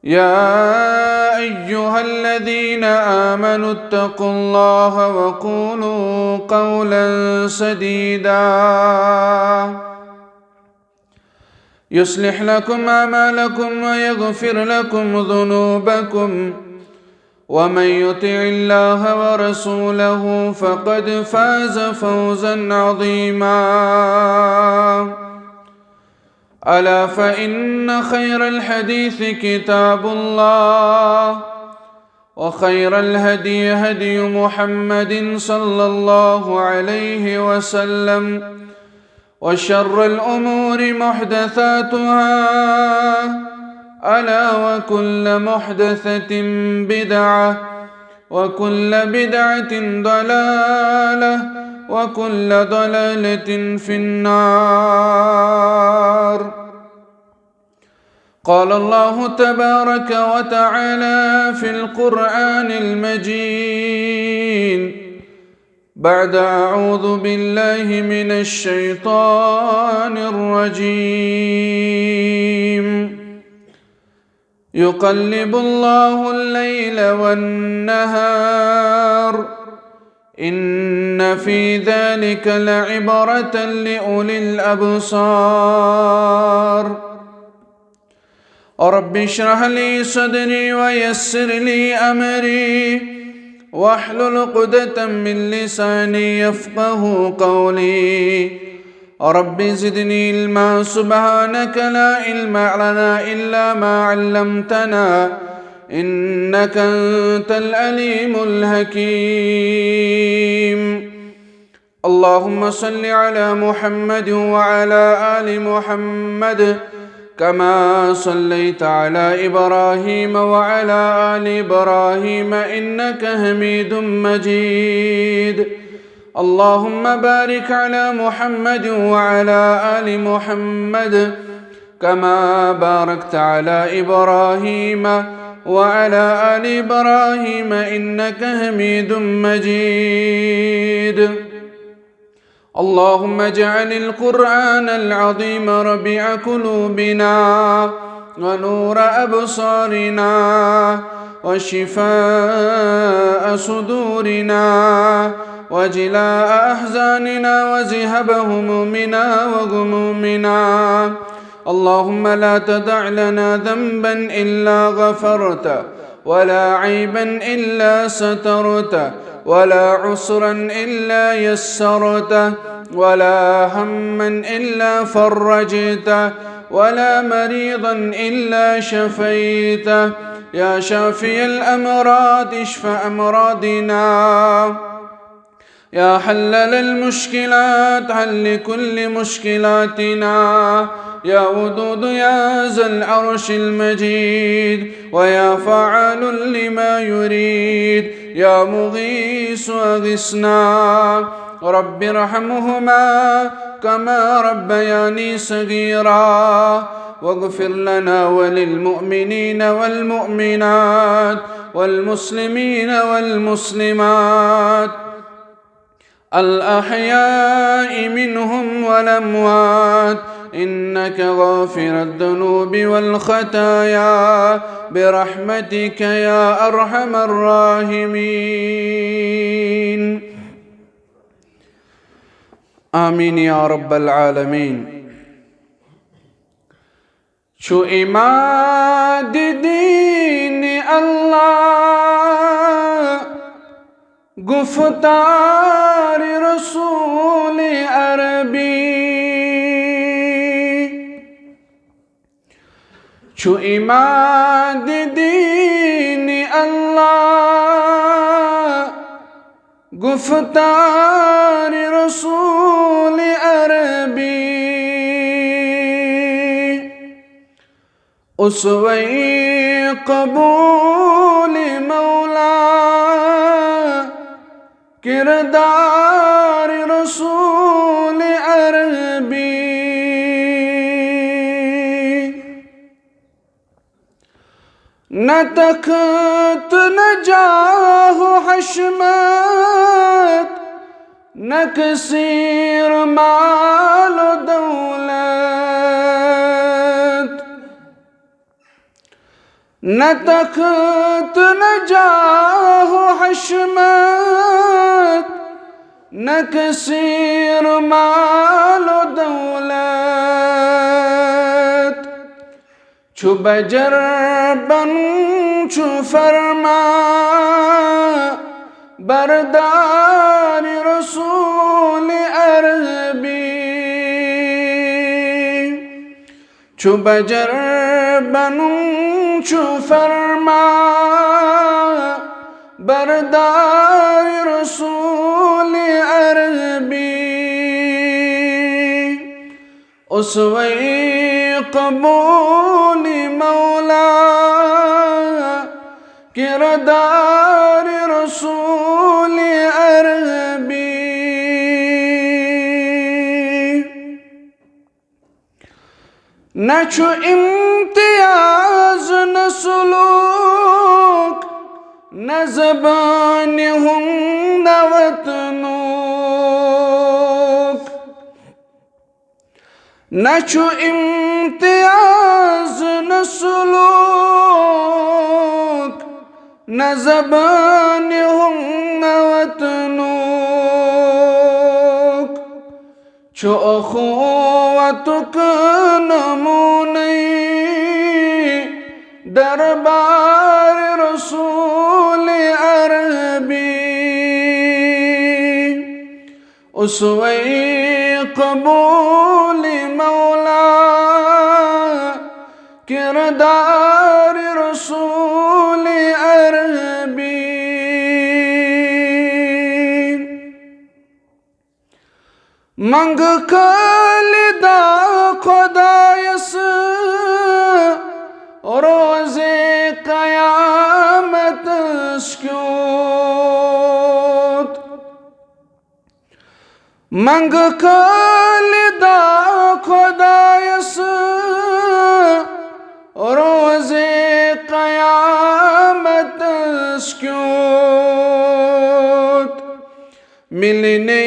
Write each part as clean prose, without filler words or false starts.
يا أيها الذين آمنوا اتقوا الله وقولوا قولا سديدا يصلح لكم أعمالكم ويغفر لكم ذنوبكم ومن يطع الله ورسوله فقد فاز فوزا عظيما. ألا فإن خير الحديث كتاب الله وخير الهدي هدي محمد صلى الله عليه وسلم وشر الأمور محدثاتها ألا وكل محدثة بدعة وكل بدعة ضلالة وكل ضلالة في النار. قال الله تبارك وتعالى في القرآن المجيد بعد أعوذ بالله من الشيطان الرجيم يقلب الله الليل والنهار إن في ذلك لعبرة لأولي الأبصار. رب اشرح لي صدري ويسر لي أمري واحلل عقدة من لساني يفقه قولي. رب زدني علما سبحانك لا علم لنا إلا ما علمتنا إنك أنت العليم الحكيم. اللهم صل على محمد وعلى آل محمد كما صليت على إبراهيم وعلى آل إبراهيم إنك حميد مجيد. اللهم بارك على محمد وعلى آل محمد كما باركت على إبراهيم وعلى آل إبراهيم إنك حميد مجيد. اللهم اجعل القرآن العظيم ربيع قلوبنا ونور أبصارنا وشفاء صدورنا وجلاء أحزاننا وذهاب همومنا وغمومنا. اللهم لا تدع لنا ذنبا إلا غفرته ولا عيبا إلا سترته ولا عسرا إلا يسرته ولا هما إلا فرجته ولا مريضا إلا شفيته. يا شافي الأمراض اشف أمراضنا. يا حلل المشكلات حل كل مشكلاتنا. يا ودود يا ذا العرش المجيد ويا فعال لما يريد يا مغيث أغثنا. رب ارحمهما كما ربياني صغيرا واغفر لنا وللمؤمنين والمؤمنات والمسلمين والمسلمات الأحياء منهم والأموات إنك غافر الذنوب والخطايا برحمتك يا أرحم الراحمين. آمين يا رب العالمين. شو إماد دين الله گفتار رسول عربی چو اماد دین الله گفتار رسول عربی اسوه قبول مولا کردار رسول عربی نتقت نجاه حشمت نكسير مال دولت न तख्त न जाहो हशमत न कसीर मालो दौलत छु बजर बन छु फरमा बरदार रसूल अरबी छु बजर बनू छु फरमा बरदार रसूल अरबी उसवे कबूल मौला किरदार रसूल अरबी न छु इम्तियाज न सुलूक न ज़बान हूँ न वतनूक न छु इम्तियाज न सुलूक न ज़बान हूँ न वतनूक छु अख़ुवतुक नमूने दरबार रसूल अरबी उसवे कबूल मौला किरदार रसूल अरबी मंग खालिदा खुदायस रोज़े क़यामत स्क्यूत मंग खालिदा खुदायस रोज़े क़यामत स्क्यूत मिलने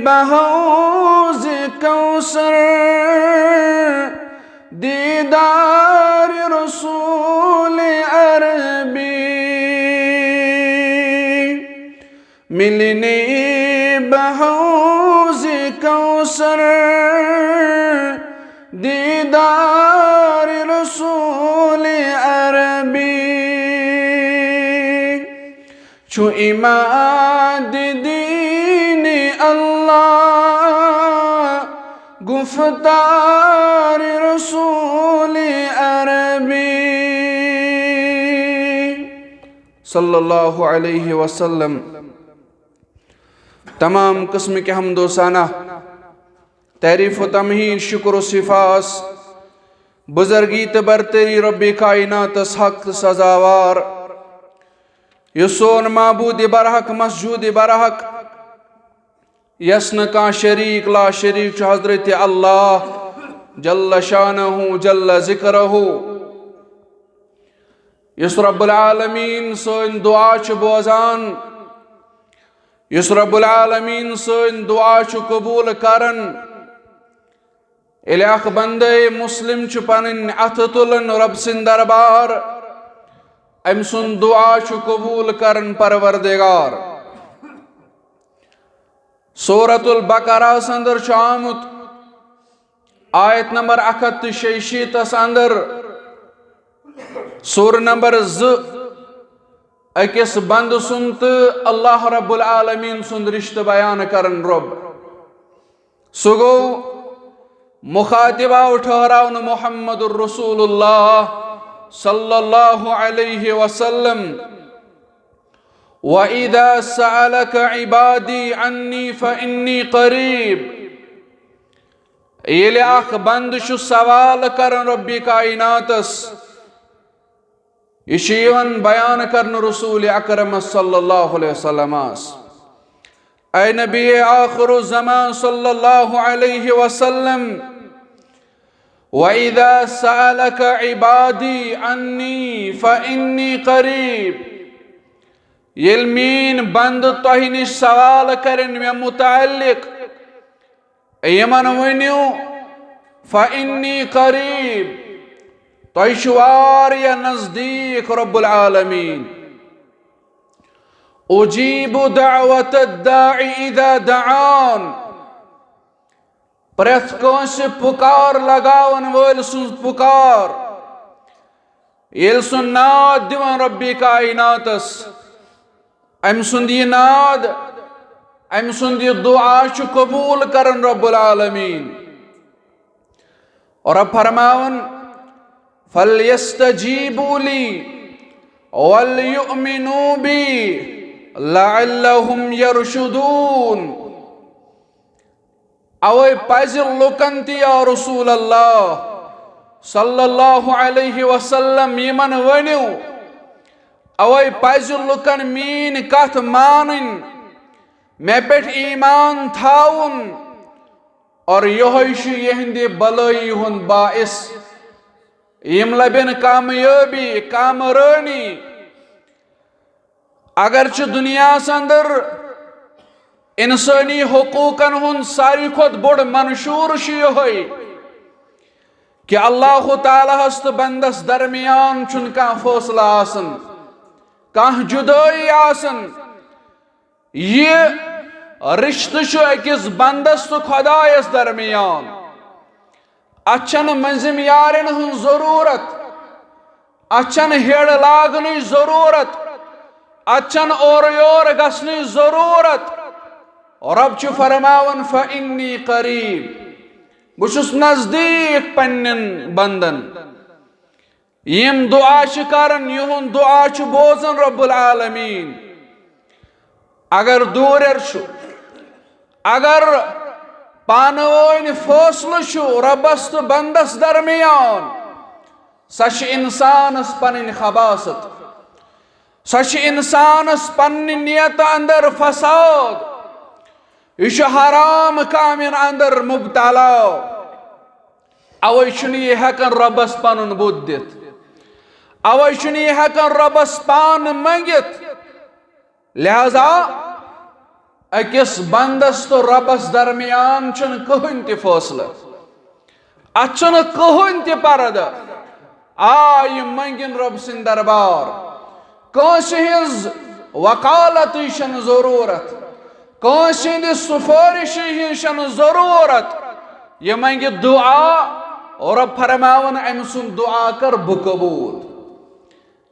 बहौज़ कौसर दीदार रसूल अरबी मिलने बहौज़ कौसर दीदार रसूल अरबी छु इमाद दीन अल्लाह गुफ्तार रसूल अरबी सल्लल्लाहु अलैहि वसल्लम। तमाम किस्म के हमदोसाना तारीफ़ व तमहीद शुक्र सिफास बुज़ुर्गी बरतरी रब्बे कायनात हक सजावार युसोन माबूद बरहक मसजूद बरहक यसन का शरीक ला शरीक हज़रत अल्लाह जल्ल शानहु जल्ल ज़िक्रहु युस रब्बुल आलमीन सोन दुआ च बोजान युस रब्बुल आलमीन सोन दुआ च कबूल करन इलाख बंदे मुस्लिम च पन अथ तुलन रब सिंद दरबार अम सुन दुआ च कबूल करन परवरदिगार। सूरतुल बकरा अंदर आमुत आयत नंबर 166 अंदर सूर नंबर 2 अकिस बंद सुन तो अल्लाह रब्बुल आलमीन सुन रिश्त बयान करन रब सो गो मुखातिबा ठहराउन मुहम्मदुर रसूलुल्लाह सल्लल्लाहु अलैहि वसल्लम वइदा सअलक इबादी अन्नी फइन्नी करीब ये आख बंद शु सवाल करन रब्बी कायनातस यशीवन बयान करन रसूल अकरम सल्लल्लाहु अलैहि वसल्लम ऐ नबी आखिर ज़मान सल्लल्लाहु अलैहि वसल्लम वइदा सअलक इबादी अन्नी फइन्नी करीब येल मीन बंद तोह निश सवाल करन मे मुताल्लिक यमन वन्यू फइन्नी करीब तोय छु वारिया नजदीक रब्बुल आलमीन। उजीबु दावत दाई इदा दआन, प्रेथ कंसे पुकार लगावन वोल सुन पुकार येल सुन नाद दिवन रब्बी कायनातस, अम सुंद ये नाद अम सुंद ये दुआ छु कबूल करन रब्बुल आलमीन। और अब फरमावन फलयस्तजीबू ली वलयुमिनू बी लअल्लहुम यरशुदून। अवै पज़ लुकन ति या रसूल अल्लाह सल्लल्लाहु अलैहि वसल्लम यमन वनियो, अवै पज़ लुकन मीन कथ मानिन, मे पेठ ईमान थाउन, और यहोय छु यहंदे भलाई हुन बाइस, यम लबन कामयाबी कामरानी। अगर छु दुनिया अंदर इंसानी हुकूकन हुन सारी खुद बड़ मंशूर यहोय कि अल्लाह ताला हस्त बंदस दरमियान छुन कह फैसला आसन, कह जुदाई आसन। ये रिश्ते छु अकिस बंदस तो खुदायस दरमियान। अच्छन मंजिम यारन हुन जरूरत, अच्छन हेड़ लागन जरूरत, अच्छन और योर गसनी जरूरत। और अब छु फरमावन फइन्नी करीब, बुशुस नजदीक पन्नन बंदन। यम दुआ छु करन, युहुन दुआ छु बोजन रब्बुल आलमीन। अगर दूर छु, अगर पानवन फैसलो छु रबस तो बंदस दरमियान, सच इंसानस पन खबासत, सच इंसानस पन नियत अंदर फसाद, इश हराम कामिन अंदर मुबतला। अवै छुन ये हकन रबस पनुन बुद्दित, अवै छुन ये हकन रबस पान मंगित। लिहाजा अकिस बंदस तो रबस दरमियान छुन कहन ति फैसला, अच्छुन कहन ति परद। आ ये मंगिन रब सिन दरबार, कंस हिज वकालत शन जरूरत, कंस हिंद सुफारिश शन जरूरत। ये मंगे दुआ और अब फरमावन अम सुन दुआ कर बु कबूल।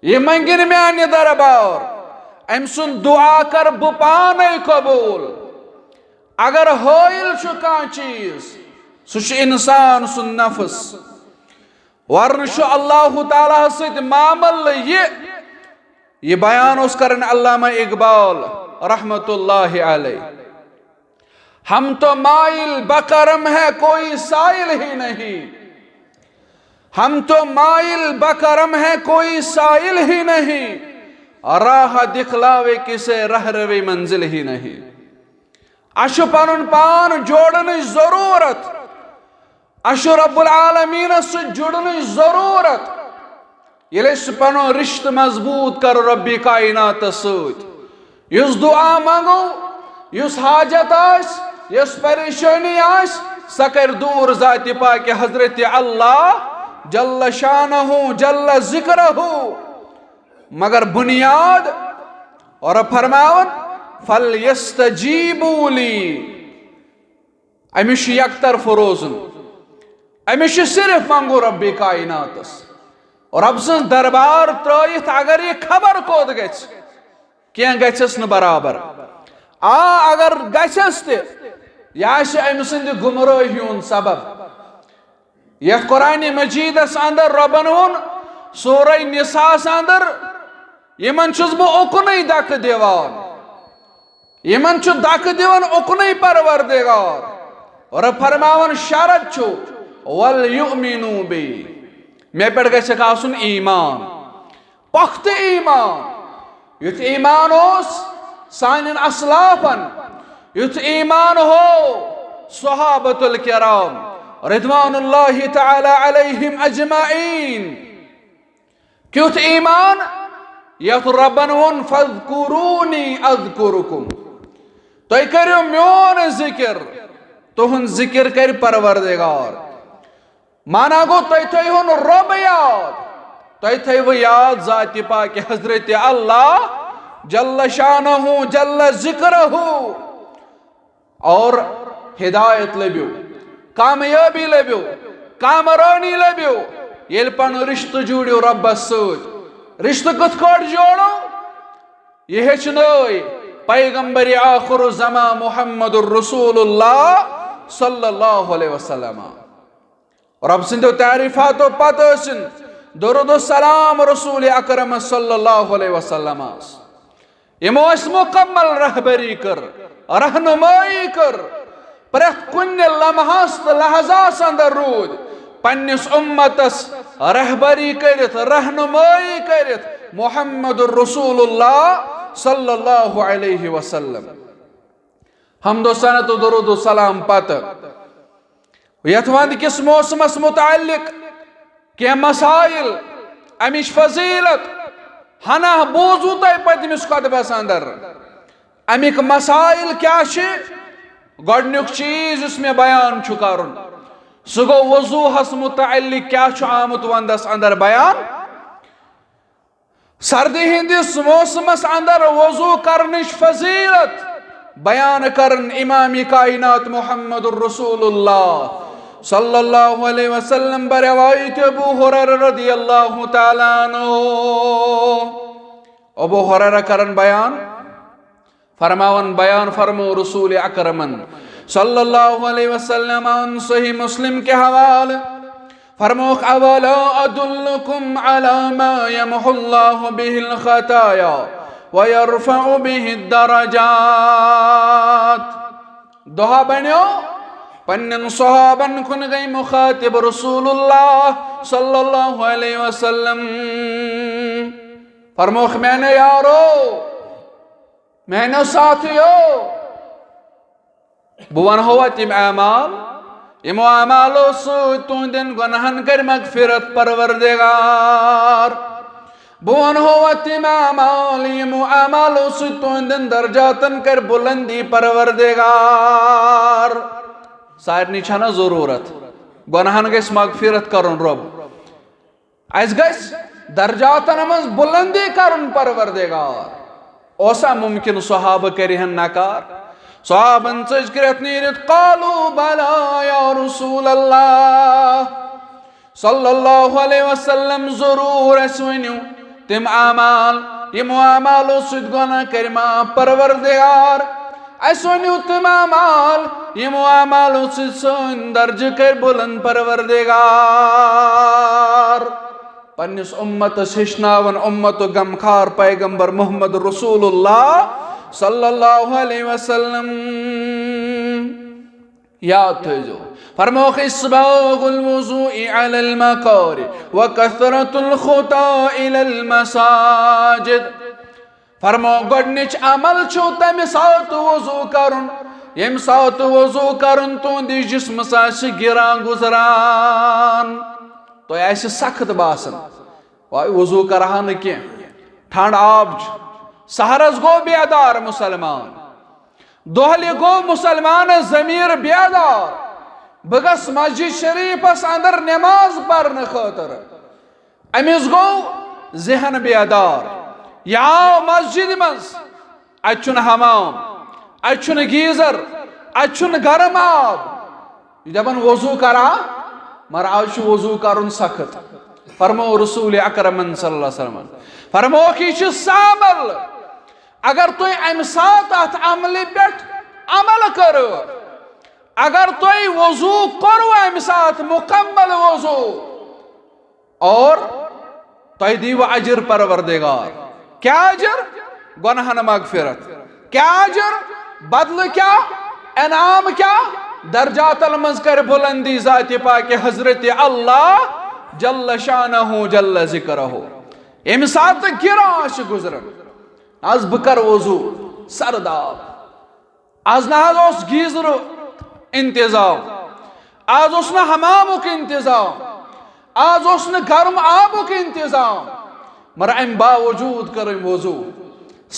ये मंगिन म्यान दरबार, अम सुन दुआ कर बु पाने कबूल। अगर होइल छु कह चीज सुश इंसान सुन नफस, वरन छु अल्लाह ताला सत मामल। ये बयान उस करन अल्लामा इकबाल रहमतुल्लाहि अलैह। हम तो माइल बकरम है कोई साइल ही नहीं, हम तो माइल बकरम है कोई साइल ही नहीं, राह दिखलावे किसे रहरवे मंजिल ही नहीं। अशु पनुन पान जोड़न जरूरत, अशु रब्बुल आलमीन से जुड़न जरूरत। ये पनो रिश्त मजबूत कर रब्बी कायनात सत। युस दुआ मंगो, युस हाजत आस, युस परेशानी आस, सकर दूर जाति पाक हजरत अल्लाह जल्ल शानहु जल्ल जिक्रहु। मगर बुनियाद और फरमावन फल यस्तजीबू ली, अमिश यकतरफ रोजन, अमिश सिर्फ मंगो रब्बी कायनातस। और अब सं दरबार त्रयित अगर ये खबर कोद गछ क्या गछस न बराबर, आ अगर गछस ते याश अम सिंद गुमराही हुन सबब। यह कुरान मजीदस अंदर रबन वोन सूरह निसास अंदर, यमन छुस बो उकुनै दक दिवान, यमन छु दक दिवन उकुनै परवरदिगार। और फरमावन शरत छु वल युमिनू बी, मे पे गछ आसुन ईमान, पख्त ईमान। युथ ईमान होस सानिन असलाफन, युथ ईमान हो सहाबतुल किराम रिदवानुल्लाहि तआला अलैहिम अजमाइन। क्युथ ईमान यथ रब्बन वोन फज़कुरूनी अज़कुरुकुम, तोय करियो म्योन जिक्र, तुहन जिक्र कर परवरदिगार। माना गो तुम थो रब याद, तुम थो याद जाति पाक हजरत अल्लाह जल्ल शानहु जल्ल जिक्रहु, और हिदायत लब्यो, कामयाबी लब्यो, कामरानी लब्यो ये पन रिश्त जोड़ो रब्बस सत। रिश्त कथ कट जोड़ो ये हेचन पैगंबर आखिर ज़मा मुहम्मदुर रसूलुल्लाह सल्लल्लाहु अलैहि वसल्लम। रब सिंधो तारीफातो पतन दरुद सलाम रसूल अकरम सल्लल्लाहु अलैहि वसल्लम। यमो मुकम्मल रहबरी कर, रहनुमाई कर, प्रत कुन लम्हास तो लहजास अंदर रूद पन्निस उम्मतस रहबरी करित, रहनुमाई करित मुहम्मदुर रसूलुल्लाह सल्लल्लाहु अलैहि वसल्लम। हम्दो सनत दरुद सलाम पत यथ वंद किस मौसमस मुताल्लिक के मसाइल अमिश फजीलत हना बोजू तय पतमिस खुतबस अंदर। अमिक मसाइल क्या गोडनुक चीज उसमें बयान करुन सह गो वजूहस मुताल्लिक क्या आमुत वंदस अंदर बयान। सर्दी हिंदिस मौसमस अंदर वजू करनिश फजीलत बयान करन इमामी कायनात मुहम्मदुर रसूलुल्लाह सल्लल्लाहु अलैहि वसल्लम बरवायत अबू हुरैरा रदियल्लाहु ताला अन्हु। अबू हुरैरा करन बयान फरमावन बयान फरमो रसूल अकरमन सल्लल्लाहु अलैहि वसल्लम सही मुस्लिम के हवाले फरमो अवला अदुल्लुकुम अला मा यमहुल्लाहु बिहिल खताया व यरफउ बिहि दरजात। दोहा बन्यो पन्नन सहाबन कुन गई मुखातिब रसूलुल्लाह सल्लल्लाहु अलैहि वसल्लम। फरमो मैंने यारो, मैंने साथियों बुवन हुआ तिम अमाल यमो अमालो तुंदन गुनहन कर मगफिरत परवरदिगार। बुवन हुआ तिम अमाल यमो अमालो तुंदन दर्जातन कर बुलंदी परवरदिगार। सारनी छना जरूरत गुनहन गस मगफिरत करन रब, अस गस दर्जातन मज बुलंदी करन परवरदिगार। ओसा मुमकिन सहाब करिहन नकार। सहाबन चजकरत नीरत कालू बला या रसूल अल्लाह सल्लल्लाहु अलैहि वसल्लम जरूर असवनु तिम अमाल यम अमालो सुद गुनाह करमा परवरदिगार। असवनु तिम अमाल यम अमालो सुद सन दर्ज कर बुलंद परवरदिगार। पन्निस उम्मत हिश्नावन उम्मत गमखार पैगंबर मोहम्मद रसूलुल्लाह सल्लल्लाहु अलैहि वसल्लम। याद थो फरमो इस्बागुल वुज़ूइ अलल मकारी व कसरतुल खुता इलल मसाजिद। फरमो गोडनिच अमल छो तमे साथ वुज़ू करन यम साथ वुज़ू करन तुंदि जिस्म सास गिरान गुजरान तो ऐसे सख्त बासन वाई वजू करहा न क्या ठंड आब सहरस गो बेदार मुसलमान दोहले गो मुसलमान जमीर बेदार बगस मस्जिद शरीफस अंदर नमाज पढ़ने खतर अमिस गो जहन बेदार याव मस्जिद मज अचुन हमाम अचुन गीजर अचुन गर्म आब दपन वजू करा मर आज वजू कर सख्त। फरमो रसूल अकरमन सल्लल्लाहु अलैहि वसल्लम फरमो कि सामल अगर तुम अम सात अत अमल पे अमल करो, अगर तुम वजू करो अम सात मुकम्मल वजू और तुम दीव अजर परवरदिगार। क्या अजर? गुनाहन मगफिरत। क्या अजर? बदल क्या? इनाम क्या? दर्जातल मज कर बुलंदी जाति पाक हजरत अल्लाह जल्ल शानहु जल्ल जिक्रहु। अम सात गिरा गुजरन आज बह कर वजू सरदाब, आज ना गीजर इंतजाम, आज ना हमामुक इंतजाम, आज ना गर्म आबुक इंतजाम, मर अम बावजूद कर वजू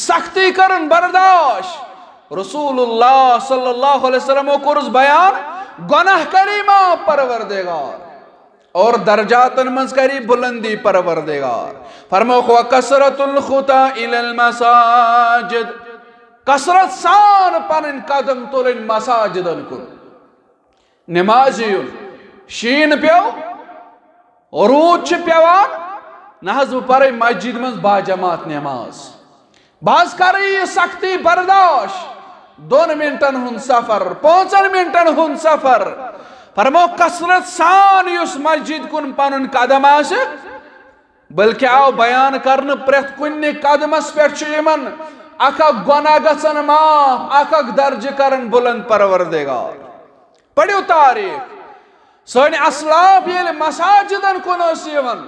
सख्ती कर बर्दाश्त। रसूलुल्लाह सल्लल्लाहु अलैहि वसल्लम कुर्स बयान गुनाह करीमा परवरदिगार और दर्जातन मंज करी बुलंदी परवरदिगार। फरमाओ व कसरतुल खुता इलल मसाजिद, कसरत सान पन कदम तुलन मसाजिदन कुन। नमाज युन शीन प्यो रूद पेवान नहज पर मस्जिद मज बाजमात नमाज बाज कर सख्ती बर्दाश्त 2 मिनटन हुन सफर 5 मिनटन हुन सफर। फरमो कसरत सान युस मस्जिद कुन पनुन कदम आस, बल्कि आओ बयान करन प्रेथ कुन्ने कदमस पेठ यमन अख गुनाह गसन माफ, अख दर्ज करन बुलंद परवरदिगार। पढ़ियो तारीख सन असलाफ ये मसाजिदन कुन यमन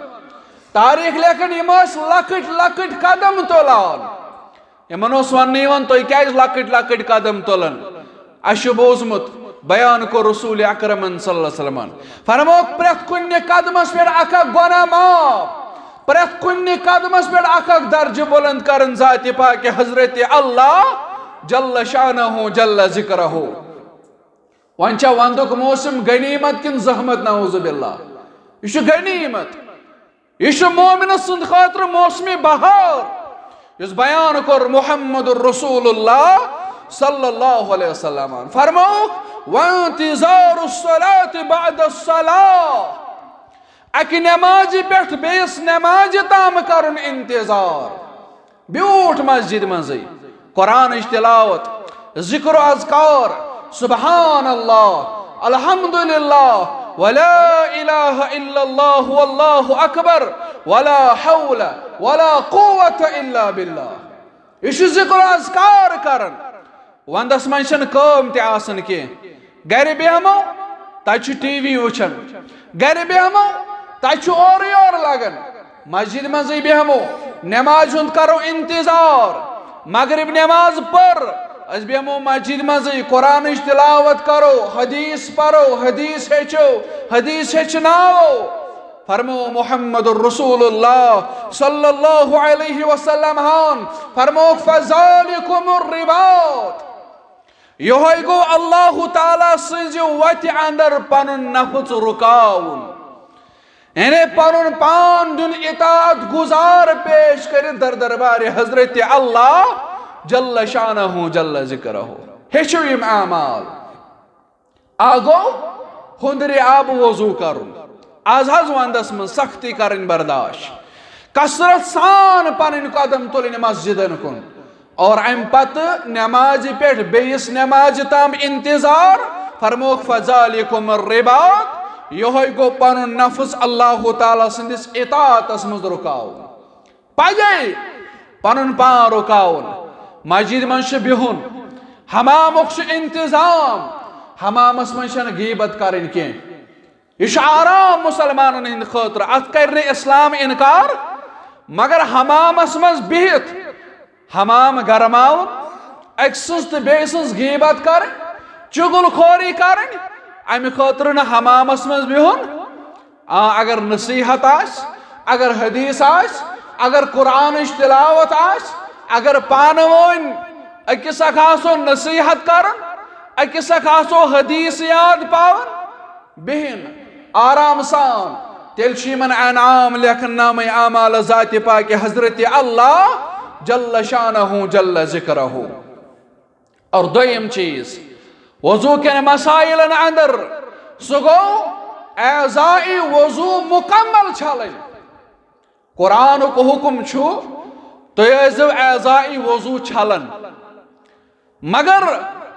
तारीख लेखन यम लकट लकट कदम तुलान, यमन वन तुम क्या लकट लकट कदम तुलन। अश बोजमुत बयान को रसूल अकरम सल्लल्लाहु अलैहि वसल्लम फरमो प्रेथ कुन्ने कदमस पे अख गुनाह माफ, प्रेथ कुन्ने कदमस पे अख दर्ज बुलंद करन जात पाक हजरत अल्लाह जल्ल शानहु जल्ल जिक्रहु। वन वंदुक मौसम गनीमत किन जहमत नाउजुबिल्लाह, यह गनीमत, यह मोमिन सुंद खातिर मौसमी बहार इस बयान कर मुहम्मदुर रसूलुल्लाह सल्लल्लाहु अलैहि वसल्लम। फरमाओ वंतिज़ारुस सलात बअदस सलाह, अक नमाज पेठ बेस नमाज ताम करन इंतजार। ब्यूठ मस्जिद मज़ी कुरान तिलावत जिक्र अज़कार सुबहान अल्लाह अल्हम्दुलिल्लाह वला इलाहा इल्लल्लाह वल्लाहु अकबर वला हौला वला कुव्वता इल्ला बिल्लाह। यह जिक्र अज़कार करन वंदस मन कम तसन के गर बेहमो तु टीवी वुचन, गर बेहमो तु और योर लगन, मस्जिद मज़ी बेहमो नमाज हुंद करो इंतजार, मगरिब नमाज पर अस बेहमो मस्जिद मज़ी कुरान तिलावत करो, हदीस पढ़ो, हदीस हेचो, हदीस हेचनाओ। फरमो मुहम्मदुर रसूलुल्लाह सल्लल्लाहु अलैहि वसल्लम हान फरमो फज़ालिकुमुर रिबात, यह गो अल्लाह ताला सज वत अंदर पनुन नफ्स रुकाउन, यानी पनुन पान दुन इताअत गुजार पेश कर दर दरबार हजरत अल्लाह जल्ल शानहु जल्ल जिक्रहु। हेचो यम आमाल आगो हुंदरे आब वजू करुन, आज हज वंदस मन सख्ती करन बर्दाश्त, कसरत सान पन कदम तुलन मस्जिदन कुन और अम पत नमाज पेठ बेस नमाज ताम इंतजार। फरमोक फज़ालिकुमुर रिबात, यह गो पनुन नफ्स अल्लाह ताला सिंदिस इताअतस मज रुकाउन, पजे पनुन पान रुकाउन। मस्जिद मन बिहुन, हमामुक इंतजाम, हमामस मन गीबत करन के, यह आराम मुसलमानन हिंद खतर, अत कर इस्लाम इनकार, मगर हमामस मज बिहित हमाम गरमाउन, अक सज तो बे सज गीबत कर, चुगल खोरी कर, अमि खतर न हमामस मज बिहुन। अगर नसीहत आस, अगर हदीस आस, अगर कुरान तिलावत आस, अगर पान वन अकिस आसो नसीहत कर, अकिस आसो हदीस याद पावन, बिहिन आराम सान, तेल यमन अनाम लेखन नाम आमाल जात पाक हजरत अल्लाह जल्ल शानहु जल्ल जिक्रहु। और दोयम चीज वजू के मसाइलन अंदर सो गो एज़ाई वजू मुकम्मल छलन। कुरान को हुक्म छु तो एज़ाई वजू छलन, मगर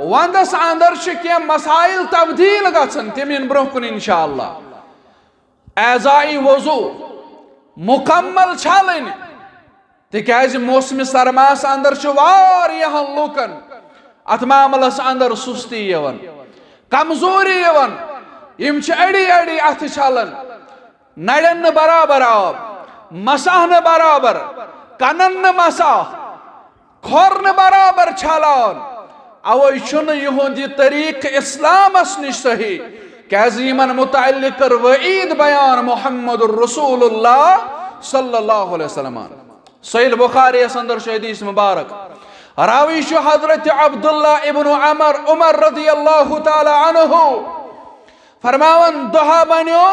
वंदस अंदर क्या मसाइल तब्दील गन तम ब्रोह कुन इंशाअल्लाह। एज़ाई वजू मुकम्मल छलन तिकाज मौसम सरमास अंदर लूकन अत मामलस अंदर सुस्ती यवन, कमजोरी यवन, यम अड़ी अड़ी अथ छलन, नड़न न बराबर आब, मसाह न बराबर, कनन न मसाह, खोर न बराबर छलान। अवै छुन यहुंद तरीक इस्लामस निश सही, कैज यमन मुतअल्लिक कर वईद बयान मुहम्मदुर रसूलुल्लाह सल्लल्लाहु अलैहि वसल्लम। सहीह बुखारी अंदर हदीस मुबारक रावी हजरत अब्दुल्लाह इब्न उमर रज़ियल्लाहु ताला अन्हु फरमावन दुहा बन्यो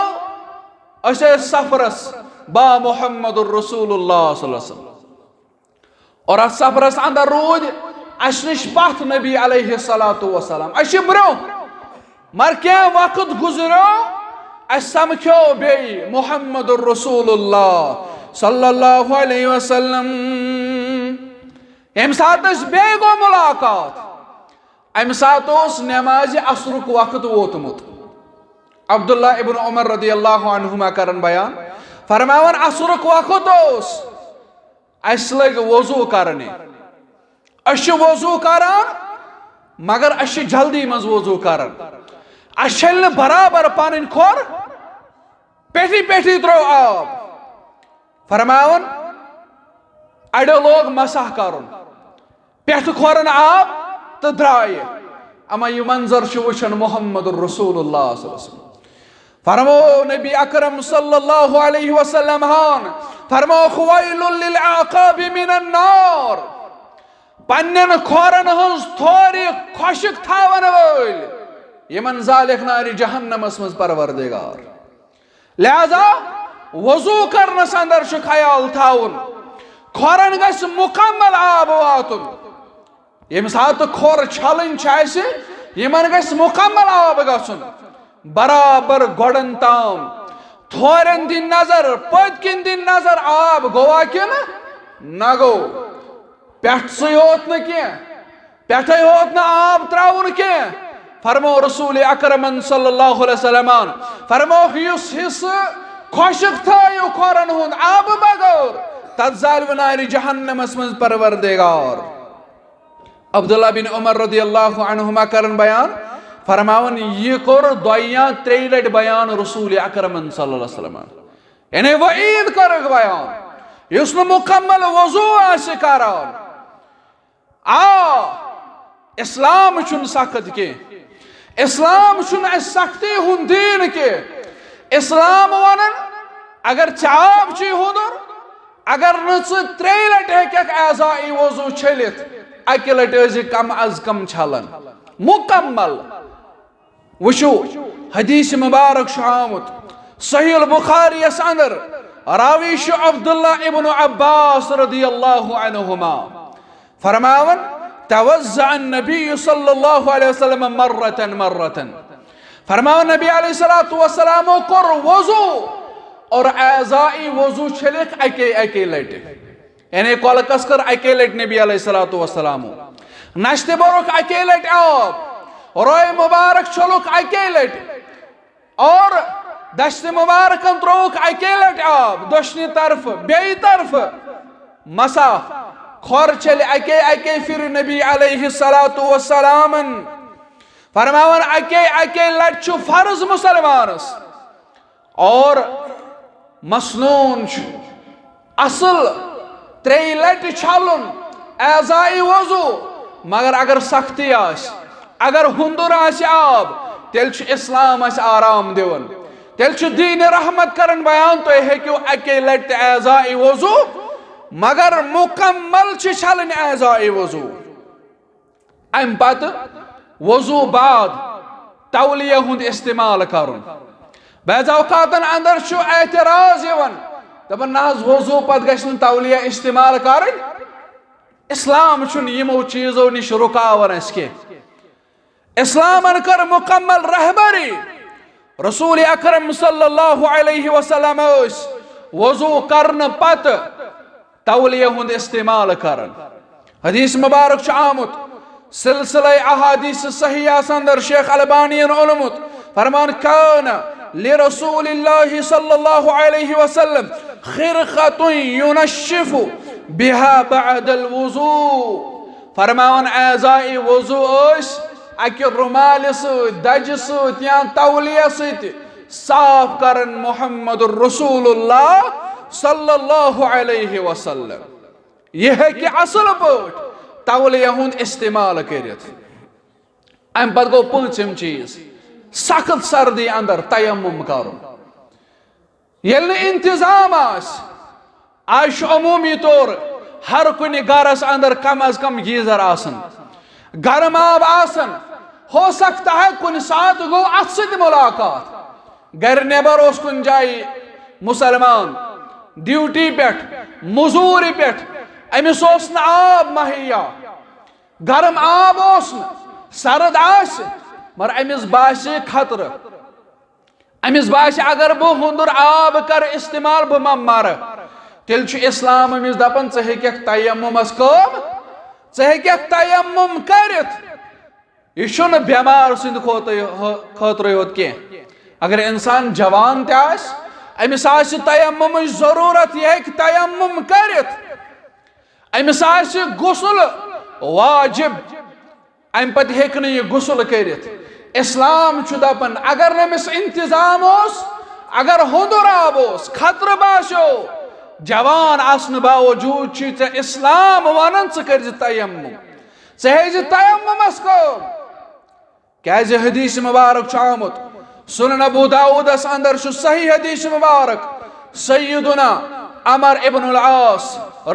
असे सफरस बा मोहम्मद रसूलुल्लाह सल्लल्लाहु अलैहि वसल्लम और अस सफरस अंदर रूद अस निश पथ नबी अलैहिस्सलातु वस्सलाम अस ब्रो मर क्या वक्त गुजरो अस समख्यो बे मोहम्मद रसूलुल्लाह सल्लल्लाहु अलैहि वसल्लम अम सात बे गो मुलाकात अम सात नमाज असरुक वक्त वोतमुत अब्दुल्ला इब्न उमर रदियल्लाहु अन्हुमा करन बयान फरमावन असरुक वक्त अस लग वजू करने अश वजू करान मगर अश जल्दी मज वजू करान अश बराबर पान खोर पेठी पेठी त्रो आब फरमावन अड़ो लोग मसह करुन पेठ खोरन आब तो द्राय अमा यह मंजर वुचन मोहम्मद रसूलुल्लाह सल्लल्लाहु अलैहि वसल्लम फरमो नबी अकरम सल्लल्लाहु अलैहि वसल्लम हान फरमो खुवैलुल लिल आकाबि मिनन नार पन्नन खोरन हंस थोरी खुशक थावन वोल यमन जालिक नारी जहन्नमस मज परवरदिगार लिहाजा वजू करनस अंदर ख्याल थाउन खोरन गस मुकम्मल आब वातुन यम सात खोर छलन यमन गस मुकम्मल आब गसुन बराबर गोड़न ताम थोरन दिन नजर पतकिन दिन नजर आब गोवा कि न गो पेठ होत न पेठे होत न आब त्राउन के फरमो रसूल अकरमन सल्लल्लाहु अलैहि वसल्लम फरमो युस हिस खुशक थायो खोरन हुन आब बगौर तत जाल नारी जहन्नमस मज परवरदिगार अब्दुल्ला बिन उमर रदियल्लाहु अन्हुमा करन बयान फरमावन यह कोर दोया त्रेय लट बयान रसूल अकरमन सल्लल्लाहु अलैहि वसल्लम यानी वईद कर बयान युस मुकम्मल वजू आसे करान इस्लाम छुन सख्त के इस्लाम छुन सख्ती हुन दीन के इस्लाम वनन अगर चाब ची हुदुर अगर न त्रेय लट हेक आज़ाई वजू छलित अकि लट कम अज कम छलन मुकम्मल वुशु हदीस मुबारक आमुत सही बुखारी अंदर रावी अब्दुल्ला इब्न अब्बास रदियल्लाहु अन्हुमा फरमावन तवज़्ज़अ नबी सल्लल्लाहु अलैहि वसल्लम मर्रतन मर्रतन फरमावन नबी अलैहिस्सलातु वस्सलाम कोर वजू और आज़ाई वजू छलिक अके अके लट यानी कलकस कर अके लट नबी अलैहिस्सलातु वस्सलाम नश्ते बरुक अके लट आब रोए मुबारक छलुक अके लट और दश्त मुबारक त्रोक अके लट आब दशनी तरफ बे तरफ मसा खोर चल अके अके फिर नबी अलैहिस्सलातु वस्सलाम फरमावन अके अके लट छु फर्ज मुसलमानस और मसनून असल त्रेय लट छलुन आज़ाई वजू मगर अगर सख्ती अगर हुंदुर आब तेल इस्लाम आराम दिवन तेल दीन रहमत करन बयान तो हेक्यू अके लट आज़ाई वजू मगर मुकम्मल छलन आज़ाई वजू अम पत वजू बाद तौलिया हुंद इस्तेमाल करुन बाज़ औकातन अंदर एतराज दपन ना वजू पत गश्न तौलिया इस्तेमाल करन इस्लाम यमो चीजों निश रुकावन के इस्लामन कर मुकम्मल रहबरी रसूल अकरम सल्लल्लाहु अलैहि वसल्लम वजू करन पत तौलिया हुंद इस्तेमाल करन हदीस मुबारक आमुत सिलसिला अहादीस सहीह अंदर शेख अलबानी उलमुत फरमान कान लिरसूलिल्लाहि सल्लल्लाहु अलैहि वसल्लम खिरखतुन युनश्शिफु बिहा बअदल वुजू फरमान आज़ाई वजू अकि रुमाल दज या तौलिया साफ करन मोहम्मद रसूलुल्लाह सल्लल्लाहु अलैहि वसल्लम यह है कि असल पट तौलिया हुंद इस्तेमाल करित अम पत गो पंचम चीज सख्त सर्दी अंदर तयम्मुम करुन येल इंतजाम आज अमूमी तौर हर कुन गरस अंदर कम अज कम गीजर आसन गर्म आब आसन हो सकता है कुन सात गो अत मुलाकात घर नेबर कुन जाय मुसलमान ड्यूटी पेट मजूरी पेट अमिस ओस न आब मुहैया गर्म आब ओस न सर्द आस मगर अमिस बासे खतरे अमिस बासे अगर बह हुंदुर आब कर इस्तेमाल बह मा मर तेल छु इस्लाम अमिस दपन चे हेकक तयम्मुमस कम चे हेकक तयम्मुम करित यह छुन बेमार सिंद खतरे योत के अगर इंसान जवान तास अमिस आसि तयम्मुम जरूरत यह तयम्मुम करित अमिस आसि गुस्ल वाजिब अम पत हेक न यह गुस्ल करित इस्लाम छु दपन अगर नमिस इंतजाम ओस अगर हुंदुर आब ओस खतरे बास्यो जवान आसन बावजूद चे इस्लाम वनान च कर तयम्मुम चे हे तयम्मुमस कम क्या हदीस मुबारक छु आमुत सुनन अबू दाऊदस अंदर छु सही हदीस मुबारक सय्यदुना अमर इब्न अल आस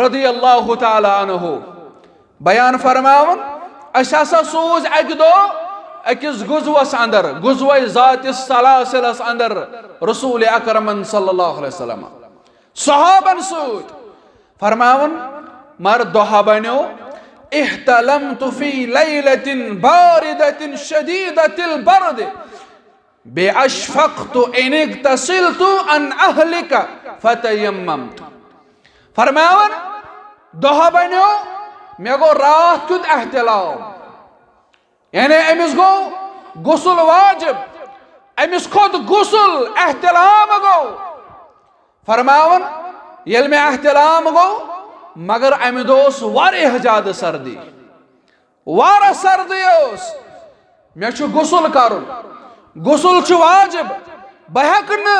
रदियल्लाहु ताला अन्हु बयान फरमावन असा सूज अक दो अकिस गुजवस अंदर गुजव ज़ात सलासिलस अंदर रसूल अकरम सल्लल्लाहु अलैहि वसल्लम सहाबन सूद फरमावन मर दोहा बनो इहतलमतु फी लैलतिन बारिदतिन शदीदतिल बर्द बेअशफक्तु इन इग्तसिलतु अन अहलिका फतयम्ममतु फरमावन दोहा बनो मे गो रात कुत एहतलाम यानी अमिस गो गुस्ल वाजिब अमिस खुद गुस्ल एहतलाम गो फरमावन ये मे एहतलाम गो मगर अमि दोस वारियाह ज्यादा सर्दी वारा सर्दी मे छु गुस्ल करुन गुस्ल छु वाजिब बह हेक न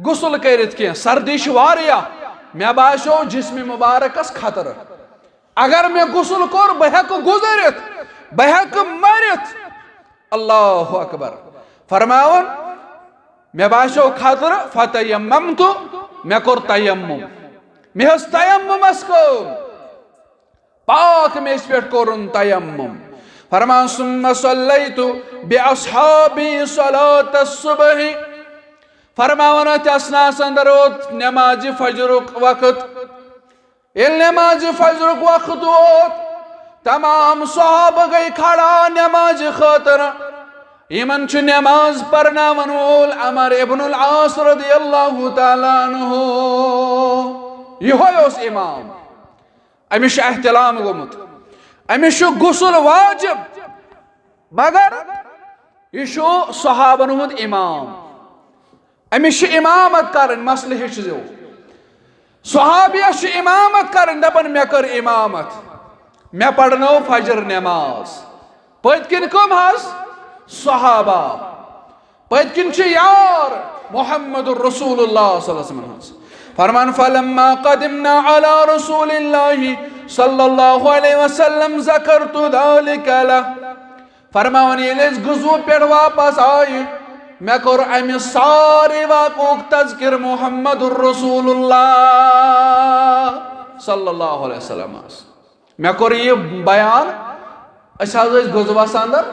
गुस्ल करित के सर्दी छु वारियाह मे बास्यो जिस्म मुबारकस खतर अगर मे गुस्ल कोर बह हेक गुजरित बह हेक मरित अल्लाहु अकबर फरमावन मे बास्यो खतर फतयम्ममतु मे कोर तयम्मुम मे हस तयम्मुमस कम पाक मे इस पे कोरुन तयम्मुम फरमान सुम्मा सल्लैतु बिअस्हाबी सलातस सुबह फरमावन तसनास अंदर नमाज फजरुक वक्त इल नमाज फजरुक वक्त ओत तमाम सहाबा गई खड़ा नमाज खातर इमन छु नमाज परनावन वोल अमर इब्न अल आस रदियल्लाहु ताला अन्हु यह इमाम अमिस एहतलाम गोमुत अमिस गुस्ल वाजिब मगर यह सहाबन हुंद इमाम अमिस इमामत करन मसल हेचो सहाबियस इमामत करन दपन मे कर इमामत मे पढ़नो फजर नमाज पतकिन कम हस सहाबा पतकिन यार मुहम्मदुर रसूलुल्लाह सल्लल्लाहु अलैहि वसल्लम फरमान फलम्मा क़दिमना अला रसूलिल्लाहि सल्लल्लाहु अलैहि वसल्लम ज़करतु ज़ालिका ला फरमान ये गुज़व पे वापस आए मैं कर अमि सारे वाक़ुक तज़किर मुहम्मदुर रसूलुल्लाह सल्लल्लाहु अलैहि वसल्लम मैं कर ये बयान गुज़वस अंदर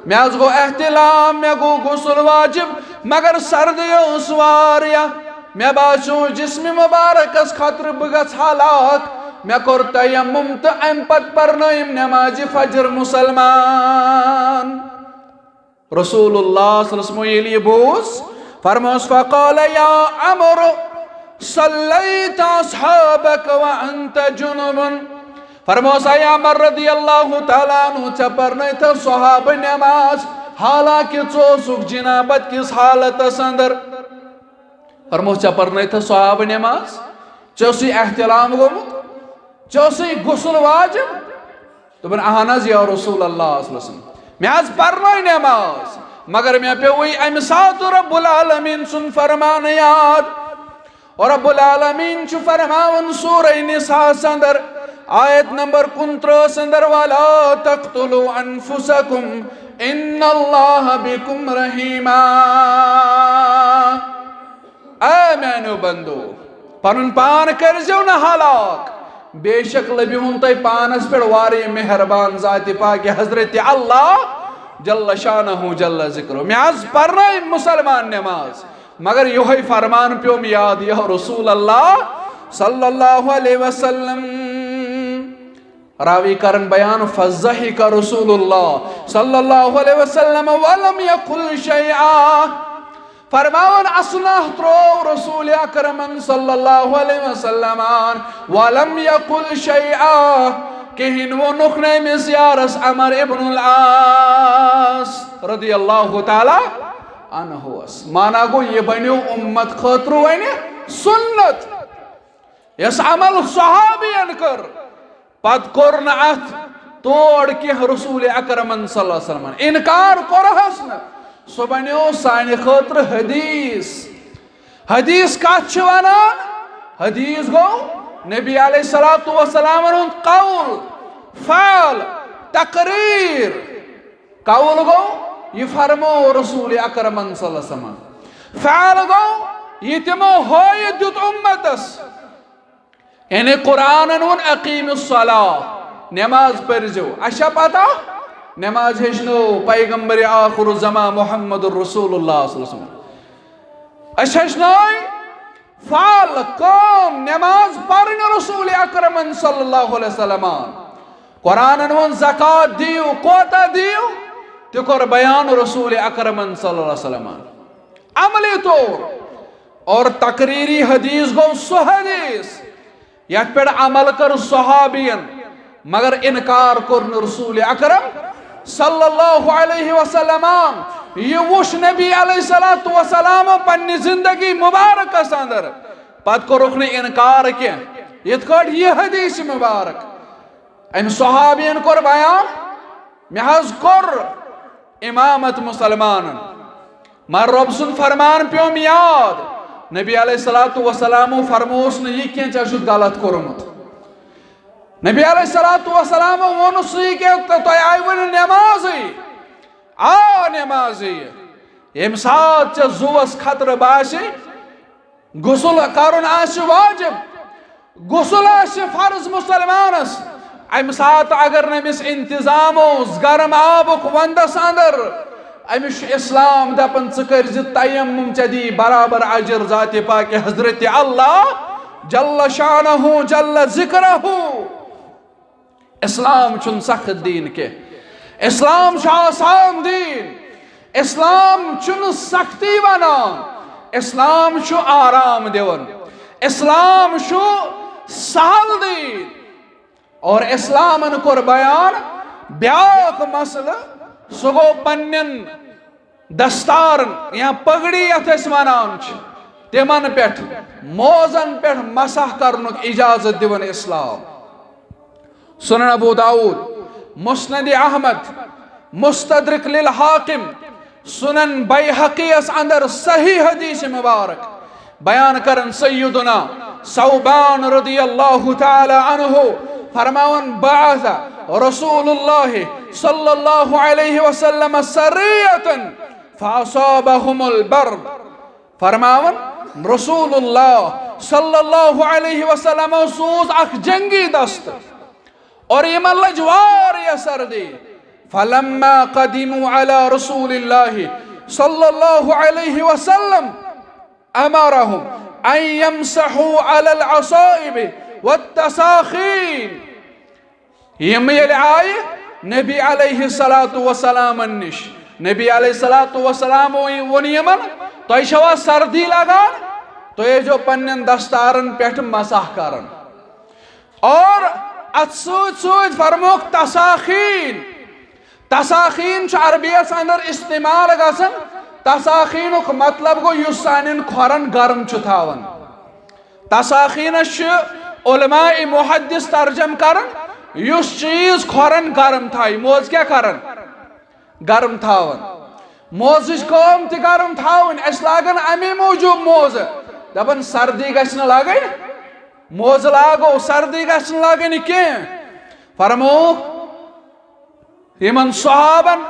मे गो एहतलाम मे गो गुस्ल वाजिब मगर सर्दी वारिया मे बासो जिस्म मुबारकस खतर बह हलाक मे कोर तयम्मुम तो अम पत परनयम नमाज फजर मुसलमान रसूलुल्लाह सल्लल्लाहु अलैहि वसल्लम ये बोस फरमास फक़ाल या अमर सल्लैत अस्हाबक व अंत जुनुबन फरमास या अमर रदियल्लाहु ताला अन्हु च परनयत सहाब नमाज हालांकि चोसुक जनाबत किस हालत अंदर फरमास च परनयत सहाब नमाज चोसी एहतलाम गोमुत चोसी गुस्ल वाजिब दोपन अहन या रसूल अल्लाह सल्लल्लाहु अलैहि वसल्लम मे आज परनय नमाज मगर मे पे वही अमि सात रब्बुल आलमीन सुन फरमान याद और रब्बुल आलमीन छु फरमावन सूरह निसा अंदर आयत नंबर 29 अंदर वाला तक़तुलु अनफुसकुम इन्नल्लाह बिकुम रहीमा आमेनु बंदो पनुन पान कर जो न हलाक बेशक लबिहुन तय पानस पे वारे मेहरबान जाति पाक हजरत अल्लाह जल्ल शानहु जल्ल जिक्रो मे आज परनाय मुसलमान नमाज मगर योही फरमान प्योम याद या रसूल अल्लाह सल्लल्लाहु अलैहि वसल्लम रावी करन बयान फज़हिका रसूलुल्लाह सल्लल्लाहु अलैहि वसल्लम वलम यकुल शैआ फरमान असलह त्रो रसूल अकरम सल्लल्लाहु अलैहि वसल्लम वलम यकुल शैआ कहिन वो नुखने में सियारस अमर इब्नुल आस रदियल्लाहु ताला अन्हु माना गो ये बनो उम्मत खतरु वने सुन्नत यस अमल सहाबियन कर पत कोर न अथ तोड़ के रसूल अकरम सल्लल्लाहु अलैहि वसल्लम इनकार करहस न सो बनो सानि खतर हदीस हदीस कत छ वनान हदीस गो नबी अलैहिस्सलातु वस्सलाम कौल फ़अल तकरीर कौल गो ये फरमो रसूल अकरम सल्लल्लाहु अलैहि वसल्लम फ़अल गो ये तिमो होय दुत उम्मतस यानी कुरान वन अकीमुस सलाह नमाज पढ़ो अच्छा पता नमाज हेचनो पैगंबर आखिर ज़मा मुहम्मदुर रसूलुल्लाह सल्लल्लाहु अलैहि वसल्लम अच्छा हेचनो फ़अल कौम नमाज पढ़ने रसूल अकरम सल्लल्लाहु अलैहि वसल्लम कुरान वन ज़कात दियो कोता दियो तो कर बयान रसूल अकरम सल्लल्लाहु अलैहि वसल्लम अमली तौर और तकरीरी हदीस गो सो हदीस यथ पे अमल कर सहाबियन मगर इनकार कर रसूल अकरम सल्लल्लाहु अलैहि वसल्लम ये वुश नबी अलैहिस्सलातु वस्सलाम पन्नी जिंदगी मुबारक अंदर पत कोरुख ने इनकार के यथ कट ये हदीस मुबारक अम सहाबियन कर बयान महज कर इमामत मुसलमान मर रब सुन फरमान प्योम याद नबी अलैहिस्सलातु वस्सलाम फरमोस न ये क्या चशुद गलत कोरमुत नबी अलैहिस्सलातु वस्सलाम वोन सही के तो आय वन नमाज आ नमाज यम सात जुवस खतर बाशे गुसल करन आश वाजिब गुसल आश फर्ज मुसलमानस अम सात अगर नमिस इंतजाम गरम आबुक वंदस अंदर अमिश इस्लाम दपन कर तयम्मुम चदी बराबर अजर जात पाक हजरत अल्लाह जल्ल शानहु जल्ल जिक्रहु इस्लाम चुन सख्त दीन के इस्लाम आसान दीन इस्लाम चुन सख्ती वनान इस्लाम छु आराम देवन इस्लाम छु सहल दीन और इस्लाम कोर बयान ब्याक मसल सो गो पन्नन दस्तारन या पगड़ी यथ वनान तिमन पे मोजन पे मसह करनुक इजाजत दिवन इस्लाम सुनन अबू दाऊद मुस्नद अहमद मुस्तदरक लिल हाकिम सुनन बैहक़ीस अंदर सही हदीस मुबारक बयान करन सय्यदुना सौबान रदियल्लाहु ताला अन्हु फरमावन बअस रसूलुल्लाह सल्लल्लाहु अलैहि वसल्लम सरियतन फअसाबहुमुल बर्द फरमावन रसूलुल्लाह सल्लल्लाहु अलैहि वसल्लम सूज अख जंगी दस्त और ये लजवार या सर्दी फलम्मा कदिमु अला रसूलिल्लाह सल्लल्लाहु अलैहि वसल्लम अमरहुम अन यमसहु अलल असाइब वत्तसाखीन यम आय नबी अलैहिस्सलातु वस्सलाम निश नबी अलैहिस्सलातु वस्सलाम वोन यमन तोय छवा सर्दी लगान तो ये जो पन्नन दस्तारन पेठ मसाह करन और असूद फरमोक तसाखीन तसाखीन अरबियस अंदर इस्तेमाल गसन तसाखीन मतलब गो युस सानिन खोरन गर्म थावन तसाखीन उलमाए मुहद्दिस तर्जम करन युस चीज खोरन गर्म थाई मोज क्या करन गर्म थावन मोज कम त गर्म थावन अस लागन अमे मौजूब मोज दपन सर्दी गछ न लागन मोज लागो सर्दी गछ न लागन के फरमो यमन सहाबन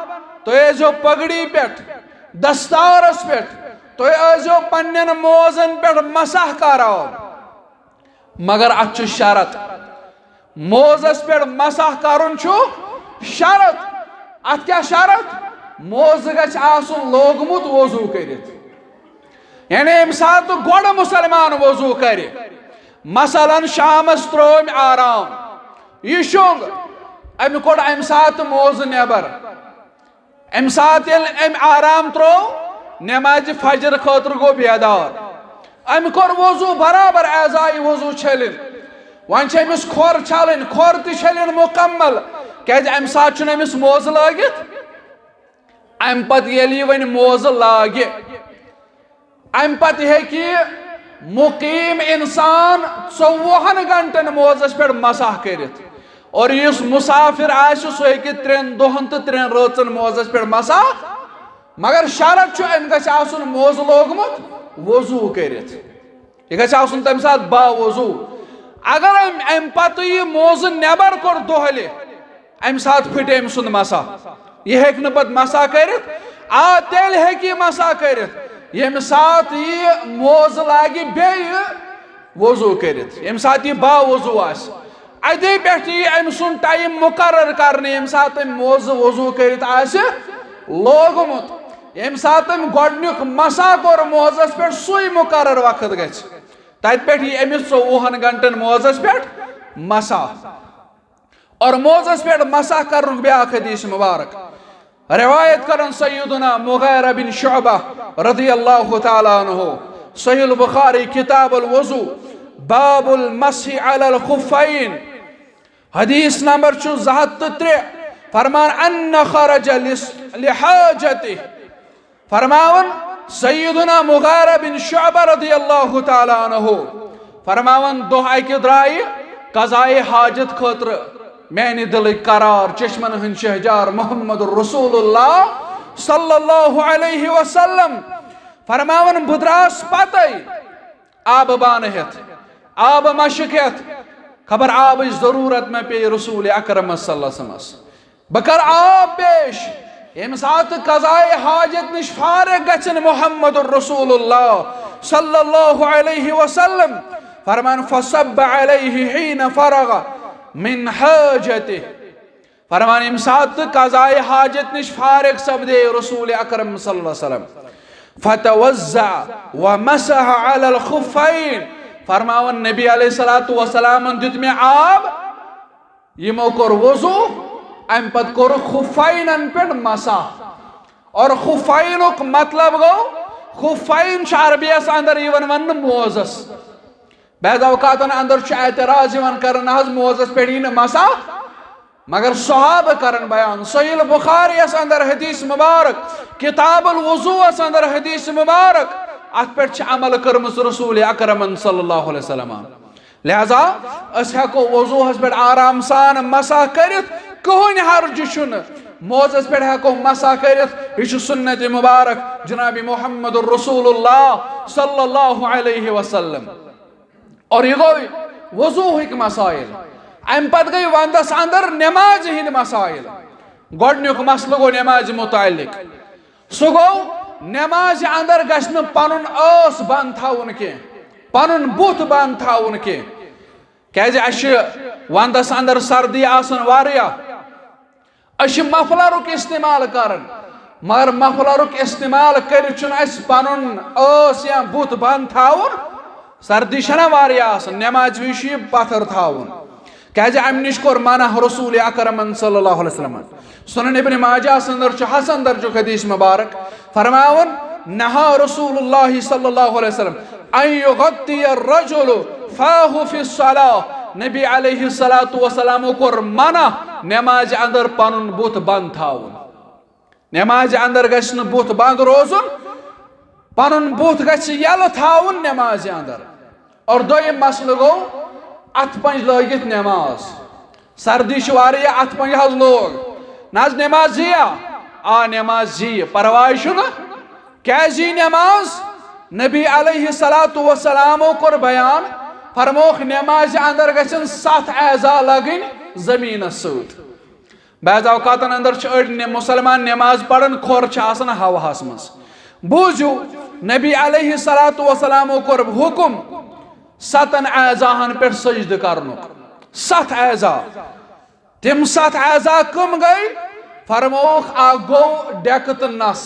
तो ये जो पगड़ी पेट दस्तारस पेट तो ये जो पन्नन मोजन पेट मसह कराओ मगर अच शरत मोजस पेट मसह करुन शरत अत क्या शरत मोज गछ आसुन लोगमुत वजू करित यानी अम सात गोड़ मुसलमान वजू करे मसलन शामस त्रोम आराम यह शोंग अम कोड़ अम सात मोज नेबर अम सात अम आराम त्रो नमाज फजर खतर गो बेदार अम कोर वजू बराबर एजाई वजू छलिन वन अमिस खोर छलिन खोर तलिन मुकम्मल क्या अम सात अमिस मोज लागित अम पत वन मोज लागे अम पत हेकि मुकीम इंसान 24 घंटन मोजस पे मसाह करित और इस मुसाफिर आसि सह हेकि 3 दोहन तो 3 रचन मोजस पे मसाह मगर शरत अम गछ आसुन मोज लोगमुत वजू करित यह गछ आसुन तम साथ बा वजू अगर अम पत यह मोज नेबर कोर दोहले अम साथ फट अम सुंद मसाह यह हेक न पत मसाह करित तेल हेकि मसाह करित यम साथ यह मोज लागे बे वजू करित यम साथ यह बा वजू आस अदे पे अम सुन टाइम मुकर्रर करने यम साथ मोज वजू करित आस लोगमुत यम साथ गोडनुक मसा कोर मोजस पे सुई मुकर्रर वक्त गछ तत पे अमिस 24 घंटन मोजस पे मसा और मोजस पे मसा कर ब्याख हदीस मुबारक रिवायत करन सय्यदुना मुगीरा बिन शुअबा रज़ियल्लाहु तआला अन्हु सहीह बुखारी किताबुल वज़ू बाबुल मस्ही अलल खुफ़ैन हदीस नंबर 203 फरमान अन्न खरज लिहाजति फरमावन सय्यदुना मुगीरा बिन शुअबा रज़ियल्लाहु तआला अन्हु फरमावन दोह के द्राय कज़ाए हाजत खतर मैंने दिल करार चश्मन हन शहजार मोहम्मद रसूलुल्लाह सल्लल्लाहु अलैहि वसल्लम फरमावन बुद्रास पतई आब बान हेत आब मशक हेत खबर आब जरूरत में पे रसूल अकरम सल्लल्लाहु अलैहि वसल्लम बकर आब पेश यम साथ कज़ाए हाजत निश फारिग गछन मोहम्मद रसूलुल्लाह सल्लल्लाहु अलैहि वसल्लम फरमान फसब अलैहि हिन फरग मिन हाजते फरमान यम साथ कज़ाए हाजत निश फारिग सब्दे रसूल अकरम सल्लल्लाहु अलैहि वसल्लम फतवज़्ज़ा व मसह अलल खुफ़ैन फरमावन नबी अलैहिस्सलातु वस्सलाम दित में आब यमो कोर वज़ू अम पत कोर खुफ़ैनन पे मसह और खुफ़ैनुक मतलब गो खुफ़ैन अरबियस अंदर यवन वन मोजस बैद औकातन अंदर एतराज कर मोजस पे मसा मगर सहाब करन बयान सहीह बुखारी अंदर हदीस मुबारक किताबुल वज़ू अंदर हदीस मुबारक अत पे अमल करमस रसूल अकरम सल्लल्लाहु अलैहि वसल्लम लिहाजा अस हेको वज़ू पे आराम सान मसा करित कहन हर्ज छुन मोजस पे हेको मसा करित यह सुन्नत मुबारक जनाब मोहम्मद रसूलुल्लाह सल्लल्लाहु अलैहि वसल्लम और यह गो वज़ू मसाइल अम पत गई वंदस अंदर नमाज हिंद मसाइल गोडनुक मसल गो नमाज मुतालिक सह गो नमाज अंदर गछ पन आस बंद थवन के पन बुत बंद थवन के क्या वंदस अंदर सर्दी आसन वारिया मफलरुक इस्तेमाल कर मगर मफलरुक इस्तेमाल कर पन आस या बुत बंद थवन सर्दी छना वारिया नमाज विश पथर थवन क्या अम नश कोर मना रसूल अकरम सल्लल्लाहु अलैहि वसल्लम सुनन इब्न माजाह अंदर हसन दर्जुक हदीस मुबारक फरमावन नहा रसूलुल्लाह सल्लल्लाहु अलैहि वसल्लम अन युगत्ति अर्रजुल फाहु फी सलाह नबी अलैहि सलातु वसलाम कोर मना नमाज अंदर पनुन बुत बंद थवन नमाज अंदर गछ बुत बंद रोजुन पनुन बुत गछ यल थवन नमाज अंदर और दोयम मसल गो अथ पंज लगित नमाज सर्दी वारिया अथ पंज हज लोग नाज नमाज जिया आ नमाज जी परवाह क्या जी नमाज नबी अलैहि सलातु वसलाम कोर बयान फरमोख नमाज अंदर गछन 7 एजा लगन जमीन सूत बैज औकातन अंदर मुसलमान नमाज पढ़न खोर हवास मज बूझू नबी अलैहि सलातु वसलाम कोर हुकुम 7 एजाहन पे सजद करनुक 7 एजा तम 7 एजा कम गई फरमोख आ गो डेकत नस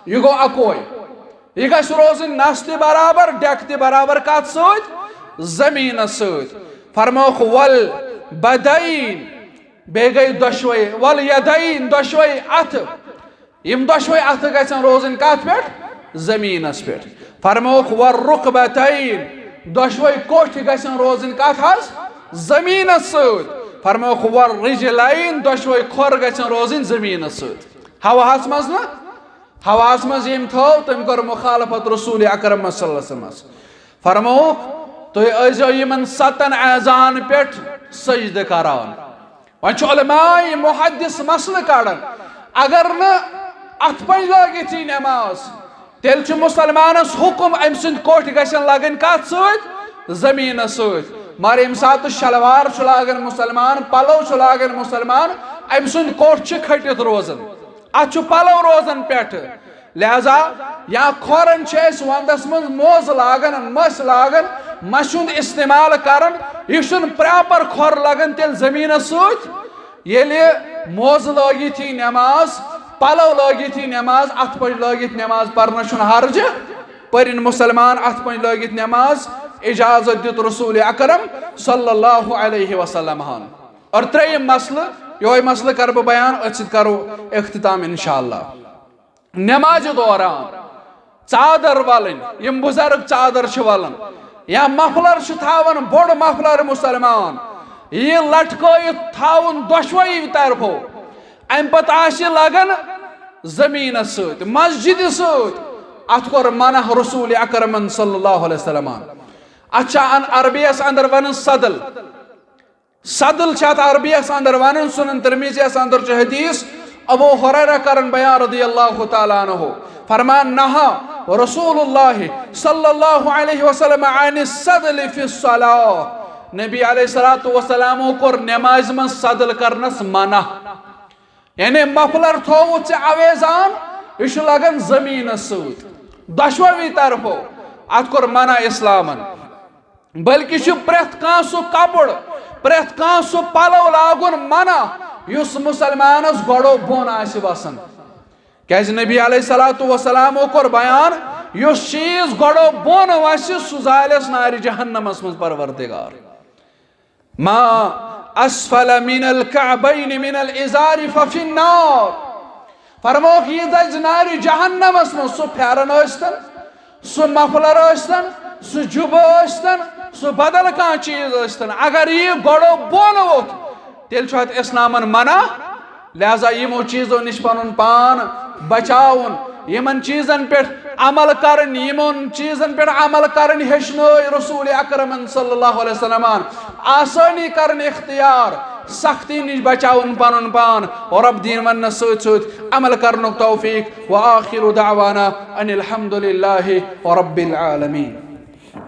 यह गो अकोय यह गस रोजन नस ते बराबर डेक ते बराबर कत सत जमीन सत फरमोख वल बदैन बे गई दशवे वल यदैन दशवे अथ यम दशवे अथ गसन रोजन कत पे जमीनस पे फरमोख वर रुकबतैन दशवे कोठ गसन रोजन कत हज जमीनस सत फरमोख वर रिजलैन दशवे खोर गसन रोजन जमीनस सत हवास मज ना हवास मज यम थो तम कर मुखालफत रसूल अकरम सल्लल्लाहु अलैहि वसल्लम फरमोख तुम अजो यमन सतन ऐजान पे सजद करान वन उलमाए मुहद्दिस मसल कड़न अगर न अथ पज लगित नमाज तेल मुसलमानस हुकुम अम सुंद कोठ गसन लगन कत सत जमीन सत मगर यम सात शलवार लागन मुसलमान पलव लागन मुसलमान अम सुंद कोठ खटित रोजन अत पलव रोजन पे लिहाजा या खोरन वंदस मज मोज लागन मस लागन मशुंद इस्तेमाल करन यह प्रॉपर खोर लगन तेल जमीन सत मोज लगित नमाज पलव लगित नमाज अथ पे लगित नमाज पर्न हर्ज परिन मुसलमान अथ पे लगित नमाज इजाजत दित रसूल अकरम सल्लल्लाहु अलैहि वसल्लम और त्रेयम मसल यो मसल कर बयान अत करो इख्तिताम इंशाअल्लाह नमाज दौरान चादर वलन यम बुजुर्ग चादर वलन या मफलर थावन बोड़ मफलर मुसलमान यह लटक थावन दशवे तरफो अम पे लगन जमीन सत मस्जिद सत अत कोर मना रसूल अकरम सल्लल्लाहु अलैहि वसल्लम अच्छा अरबियस अंदर वन सदल सदल अरबियस अंदर वन सुनन तिरमिज़ी अंदर हदीस अबू हुरैरा करन बयान रदियल्लाहु ताला अन्हु फरमान नहा रसूलुल्लाह सल्लल्लाहु अलैहि वसल्लम अन सदल फी सलाह नबी अलैहिस्सलातु वस्सलाम कोर नमाज में सदल करनस मना यानी मफलर थोवु अवेजान यह लगन जमीन सत दशवी तरफो अत कोर मना इस्लामन बल्कि प्रेथ कान सह कपड़ प्रेथ कान सह पलव लागुन मना युस मुसलमानस गड़ो बोन आसि वसन क्या नबी अलैहिस्सलातु वस्सलाम कोर बयान युस चीज गड़ो बोन वसि सह जालस नारि जहन्नमस मज परवरदिगार मा अस्फल मिनल कअबैन मिनल इज़ार फफिन्नार फरमोख यह दज नारि जहन्नमस मज सह फेरन अस्तन सह मफलर अस्तन सह जुब अस्तन सह बदल कह चीज अस्तन अगर यह गड़ो बोन वोत तेल इस्लामन मना लिहाजा यमो चीजों निश पन पान बचाउन यमन चीजन पे अमल करन यमन चीजन पे अमल करन हेचनो रसूल अकरम सल्लल्लाहु अलैहि वसल्लम आसानी करन इख्तियार सख्ती निश बचाउन पन पान और अब दीन मन सत सत अमल करन तौफीक व आखिरु दावाना अनिल हम्दुलिल्लाहि रब्बिल आलमीन।